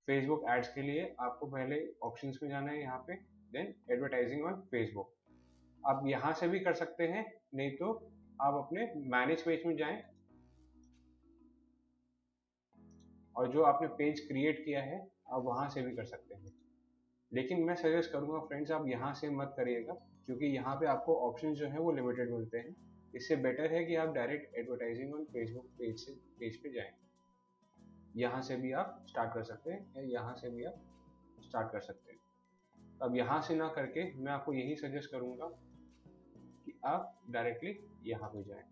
Facebook ads के लिए आपको पहले ऑप्शंस में जाना है यहाँ पे, देन एडवर्टाइजिंग ऑन फेसबुक। आप यहाँ से भी कर सकते हैं, नहीं तो आप अपने मैनेज पेज में जाएं और जो आपने पेज क्रिएट किया है आप वहाँ से भी कर सकते हैं। लेकिन मैं सजेस्ट करूँगा फ्रेंड्स, आप यहाँ से मत करिएगा, क्योंकि यहाँ पे आपको ऑप्शन जो है वो लिमिटेड मिलते हैं। इससे बेटर है कि आप direct advertising on Facebook page पे जाएं। यहाँ से भी आप स्टार्ट कर सकते हैं या यहाँ से भी आप स्टार्ट कर सकते हैं। अब यहाँ से ना करके मैं आपको यही सजेस्ट करूँगा कि आप डायरेक्टली यहाँ पे जाएं।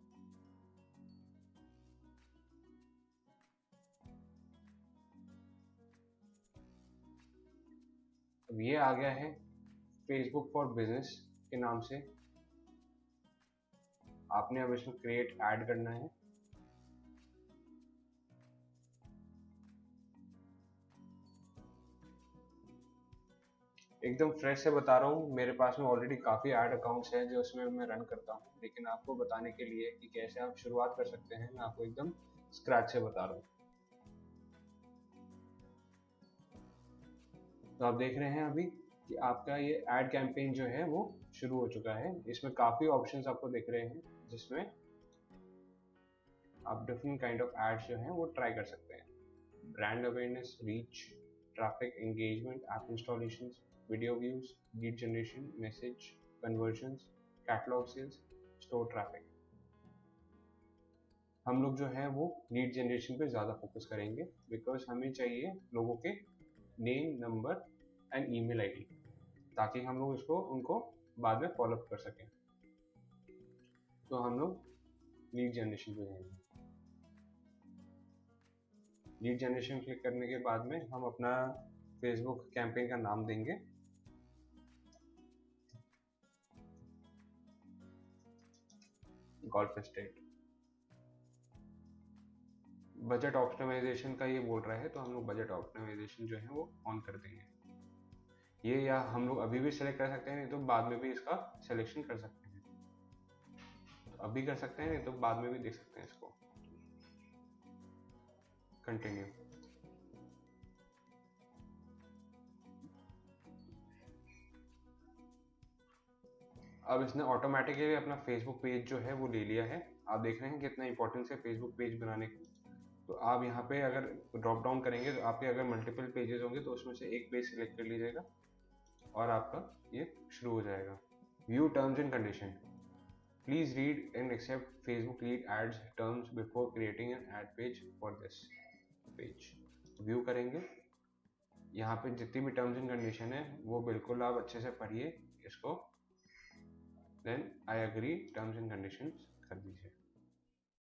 अब ये आ गया है फेसबुक फॉर बिजनेस के नाम से। आपने अब इसमें क्रिएट ऐड करना है। एकदम फ्रेश से बता रहा हूँ, मेरे पास में ऑलरेडी काफ़ी ऐड अकाउंट्स हैं जो इसमें मैं रन करता हूँ, लेकिन आपको बताने के लिए कि कैसे आप शुरुआत कर सकते हैं, मैं आपको एकदम स्क्रैच से बता रहा हूँ। तो आप देख रहे हैं अभी कि आपका ये ऐड कैंपेन जो है वो शुरू हो चुका है। इसमें काफ़ी ऑप्शंस आपको दिख रहे हैं, जिसमें आप डिफरेंट काइंड ऑफ एड्स जो हैं वो ट्राई कर सकते हैं। Brand awareness, reach, traffic, engagement, app installations, video views, lead generation, message conversions, catalogue sales, store traffic. हम लोग जो है वो लीड जनरेशन पे ज़्यादा फोकस करेंगे, बिकॉज हमें चाहिए लोगों के name, number and email ID, ताकि हम लोग इसको उनको बाद में फॉलोअप कर सकें। तो हम लोग लीड जनरेशन पे जाएंगे। लीड जनरेशन क्लिक करने के बाद में हम अपना फेसबुक कैंपेन का नाम देंगे। Golf state. बजट ऑप्टिमाइजेशन का ये बोल रहा है, तो हम लोग बजट ऑप्टिमाइजेशन जो है वो ऑन कर देंगे। ये या हम लोग अभी भी सेलेक्ट कर सकते हैं, नहीं तो बाद में भी इसका सिलेक्शन कर सकते हैं। तो अभी कर सकते हैं, नहीं तो बाद में भी देख सकते हैं इसको। कंटिन्यू। अब इसने ऑटोमेटिकली अपना फेसबुक पेज जो है वो ले लिया है। आप देख रहे हैं कितना इंपॉर्टेंस है फेसबुक पेज बनाने का। तो आप यहाँ पे अगर ड्रॉप डाउन करेंगे तो आपके अगर मल्टीपल पेजेस होंगे तो उसमें से एक पेज सिलेक्ट कर लीजिएगा और आपका ये शुरू हो जाएगा। View terms and condition. Please read and accept Facebook lead ads terms before creating an ad page for this page. View करेंगे, यहाँ पे जितनी भी टर्म्स एंड कंडीशन है वो बिल्कुल आप अच्छे से पढ़िए इसको, then I agree terms and conditions कर दीजिए।